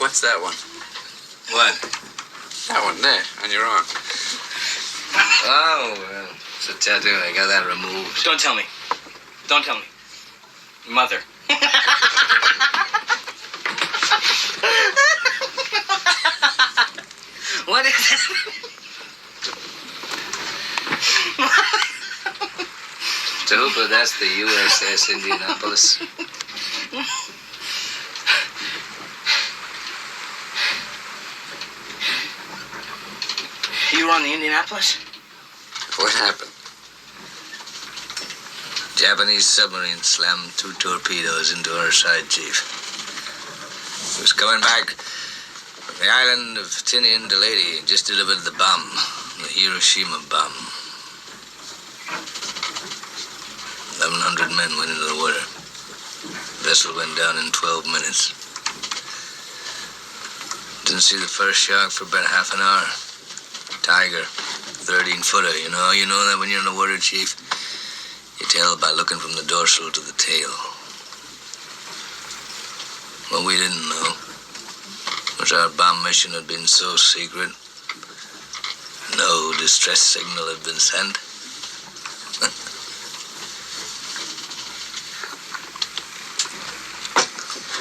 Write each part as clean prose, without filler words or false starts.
What's that one? What? That one there, on your arm. Oh, well, it's a tattoo. I got that removed. Don't tell me. Don't tell me. Mother. What is it? Mr. Hooper, that's the U.S.S. Indianapolis. You were on the Indianapolis? What happened? Japanese submarine slammed 2 torpedoes into our side, Chief. It was coming back from the island of Tinian to Lady and just delivered the bomb, the Hiroshima bomb. 1,100 men went into the water. The vessel went down in 12 minutes. Didn't see the first shark for about half an hour. Tiger, 13-footer. You know that when you're in the water, Chief? You tell by looking from the dorsal to the tail. What we didn't know was our bomb mission had been so secret, no distress signal had been sent.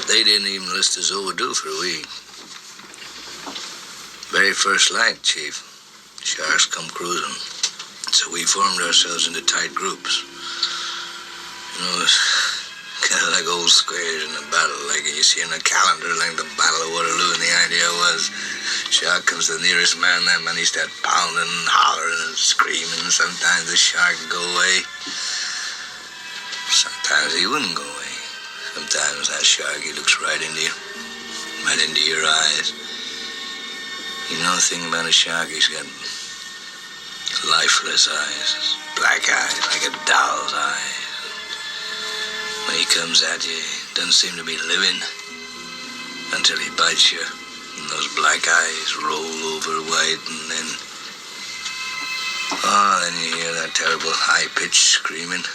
They didn't even list us overdue for a week. Very first light, Chief. Sharks come cruising. So we formed ourselves into tight groups. It's kind of like old squares in a battle, like you see in a calendar, like the Battle of Waterloo, and the idea was, shark comes to the nearest man, that man he start pounding and hollering and screaming. Sometimes the shark would go away. Sometimes he wouldn't go away. Sometimes that shark, he looks right into you, right into your eyes. You know the thing about a shark, he's got lifeless eyes, black eyes, like a doll's eyes. When he comes at you, he doesn't seem to be living until he bites you. And those black eyes roll over white, and then you hear that terrible high-pitched screaming.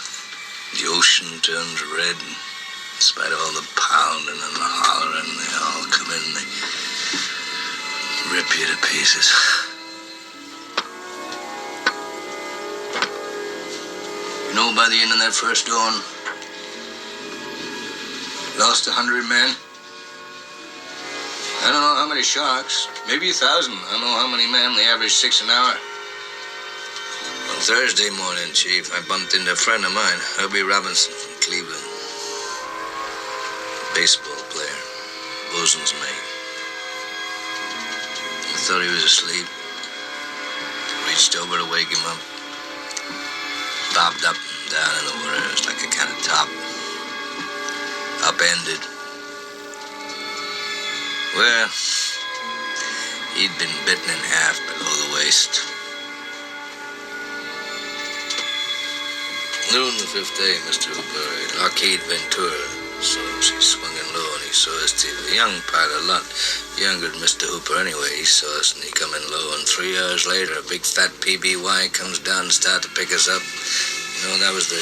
The ocean turns red, and in spite of all the pounding and the hollering, they all come in and they rip you to pieces. By the end of that first dawn, lost 100 men. I don't know how many sharks, maybe 1,000. I don't know how many men. They average 6 an hour. On Thursday morning, Chief, I bumped into a friend of mine, Herbie Robinson from Cleveland. Baseball player, bosun's mate. I thought he was asleep. Reached over to wake him up. Bobbed up and down in the water. It was like a kind of top. Upended. Well, he'd been bitten in half below the waist. Noon the 5th day, Mr. Hooper, Lockheed Ventura. So he swung in low and he saw us too. A young pilot, a lot younger than Mr. Hooper anyway. He saw us and he come in low, and 3 hours later, a big fat PBY comes down and started to pick us up. That was the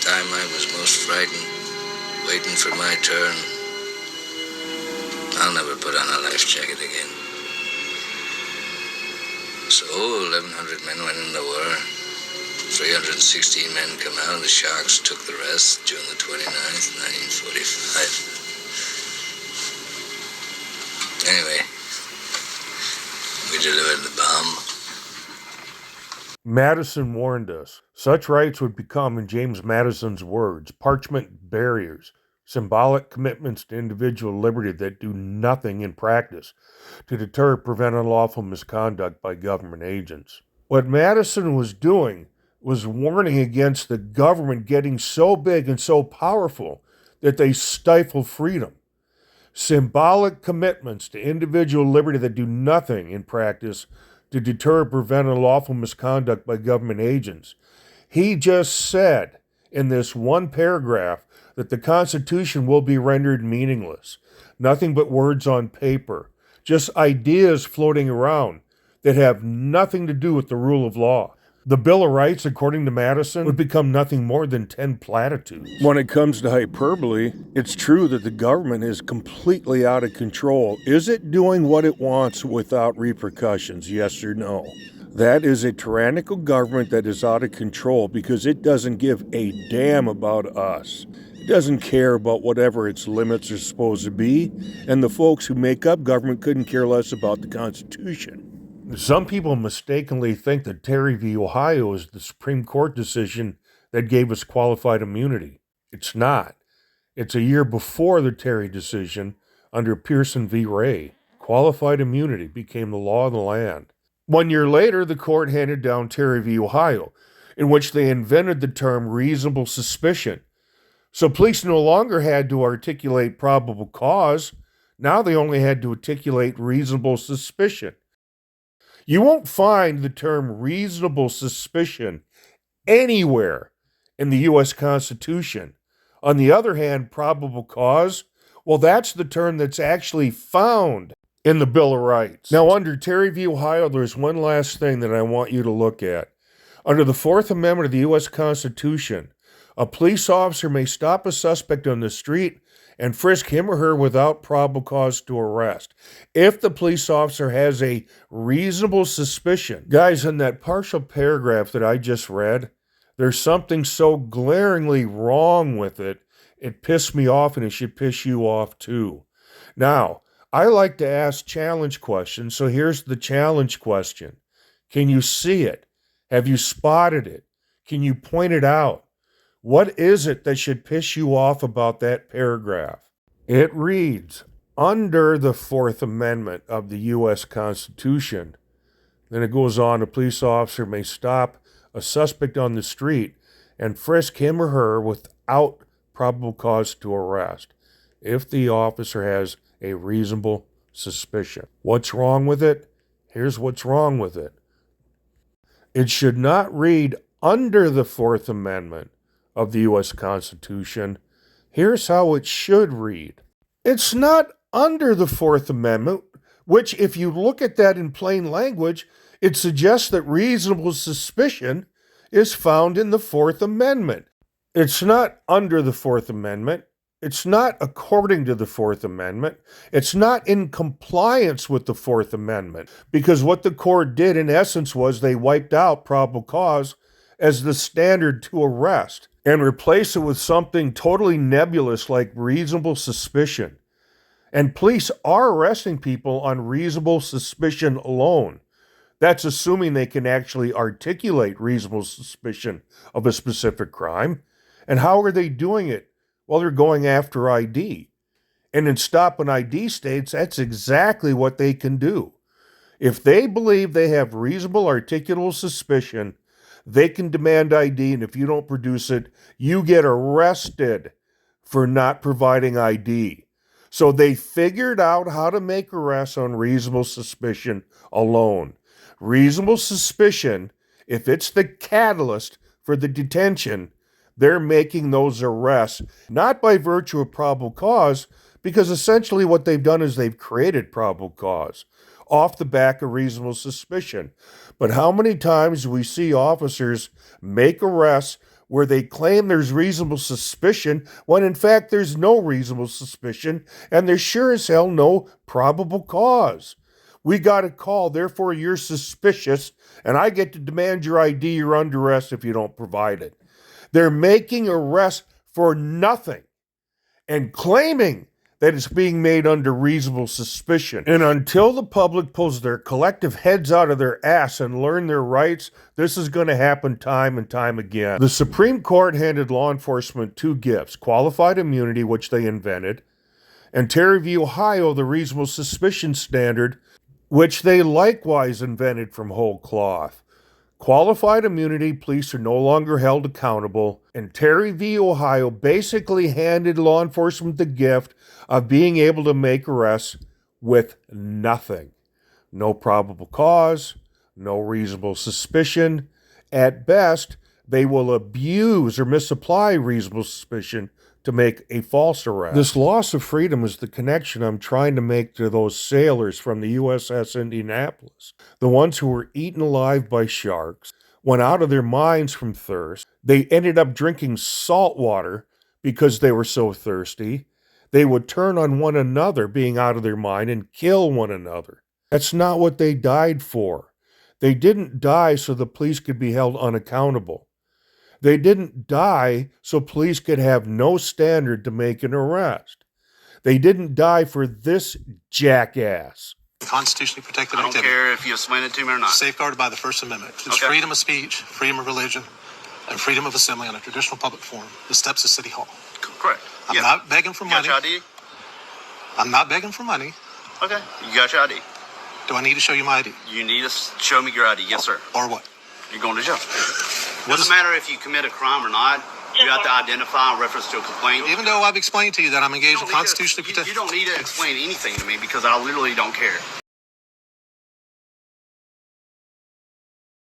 time I was most frightened, waiting for my turn. I'll never put on a life jacket again. So 1,100 men went in the war. 316 men come out, and the sharks took the rest June the 29th, 1945. Anyway, we delivered the bomb. Madison warned us. Such rights would become, in James Madison's words, parchment barriers, symbolic commitments to individual liberty that do nothing in practice to deter or prevent unlawful misconduct by government agents. What Madison was doing was warning against the government getting so big and so powerful that they stifle freedom. Symbolic commitments to individual liberty that do nothing in practice to deter or prevent unlawful misconduct by government agents. He just said in this one paragraph that the Constitution will be rendered meaningless. Nothing but words on paper, just ideas floating around that have nothing to do with the rule of law. The Bill of Rights, according to Madison, would become nothing more than 10 platitudes. When it comes to hyperbole, it's true that the government is completely out of control. Is it doing what it wants without repercussions, yes or no? That is a tyrannical government that is out of control because it doesn't give a damn about us. It doesn't care about whatever its limits are supposed to be, and the folks who make up government couldn't care less about the Constitution. Some people mistakenly think that Terry v. Ohio is the Supreme Court decision that gave us qualified immunity. It's not. It's a year before the Terry decision under Pearson v. Ray. Qualified immunity became the law of the land. 1 year later, the court handed down Terry v. Ohio, in which they invented the term reasonable suspicion. So police no longer had to articulate probable cause. Now they only had to articulate reasonable suspicion. You won't find the term reasonable suspicion anywhere in the U.S. Constitution. On the other hand, probable cause, well, that's the term that's actually found in the Bill of Rights. Now, under Terry v. Ohio, there's one last thing that I want you to look at. Under the Fourth Amendment of the U.S. Constitution, a police officer may stop a suspect on the street and frisk him or her without probable cause to arrest if the police officer has a reasonable suspicion. Guys, in that partial paragraph that I just read, there's something so glaringly wrong with it, it pissed me off, and it should piss you off too. Now, I like to ask challenge questions, so here's the challenge question. Can you see it? Have you spotted it? Can you point it out? What is it that should piss you off about that paragraph? It reads, under the Fourth Amendment of the U.S. Constitution. Then it goes on, a police officer may stop a suspect on the street and frisk him or her without probable cause to arrest if the officer has a reasonable suspicion. What's wrong with it? Here's what's wrong with it. It should not read under the Fourth Amendment of the U.S. Constitution. Here's how it should read. It's not under the Fourth Amendment, which, if you look at that in plain language, it suggests that reasonable suspicion is found in the Fourth Amendment. It's not under the Fourth Amendment. It's not according to the Fourth Amendment. It's not in compliance with the Fourth Amendment, because what the court did in essence was they wiped out probable cause as the standard to arrest and replaced it with something totally nebulous like reasonable suspicion. And police are arresting people on reasonable suspicion alone. That's assuming they can actually articulate reasonable suspicion of a specific crime. And how are they doing it? Well, they're going after ID. And in stop and ID states, that's exactly what they can do. If they believe they have reasonable articulable suspicion, they can demand ID, and if you don't produce it, you get arrested for not providing ID. So they figured out how to make arrests on reasonable suspicion alone. Reasonable suspicion, if it's the catalyst for the detention, they're making those arrests, not by virtue of probable cause, because essentially what they've done is they've created probable cause off the back of reasonable suspicion. But how many times do we see officers make arrests where they claim there's reasonable suspicion when in fact there's no reasonable suspicion and there's sure as hell no probable cause? We got a call, therefore you're suspicious, and I get to demand your ID, you're under arrest if you don't provide it. They're making arrests for nothing and claiming that it's being made under reasonable suspicion. And until the public pulls their collective heads out of their ass and learn their rights, this is going to happen time and time again. The Supreme Court handed law enforcement two gifts: qualified immunity, which they invented, and Terry v. Ohio, the reasonable suspicion standard, which they likewise invented from whole cloth. Qualified immunity, police are no longer held accountable, and Terry v. Ohio basically handed law enforcement the gift of being able to make arrests with nothing. No probable cause, no reasonable suspicion. At best, they will abuse or misapply reasonable suspicion to make a false arrest. This loss of freedom is the connection I'm trying to make to those sailors from the U.S.S. Indianapolis, the ones who were eaten alive by sharks, went out of their minds from thirst. They ended up drinking salt water because they were so thirsty. They would turn on one another, being out of their mind, and kill one another. That's not what they died for. They didn't die so the police could be held unaccountable. They didn't die so police could have no standard to make an arrest. They didn't die for this jackass. Constitutionally protected I don't activity. care if you explain it to me or not. Safeguarded by the First Amendment. It's Okay. freedom of speech, freedom of religion, and freedom of assembly on a traditional public forum. The steps of City Hall. Correct. I'm not begging for You got money. your ID? I'm not begging for money. Okay. You got your ID. Do I need to show you my ID? You need to show me your ID. Yes, sir. Or what? You're going to jail. What Doesn't is- matter if you commit a crime or not. You have to identify in reference to a complaint. Even though I've explained to you that I'm engaged in You don't need to- constitutionally protected. You don't need to explain anything to me because I literally don't care.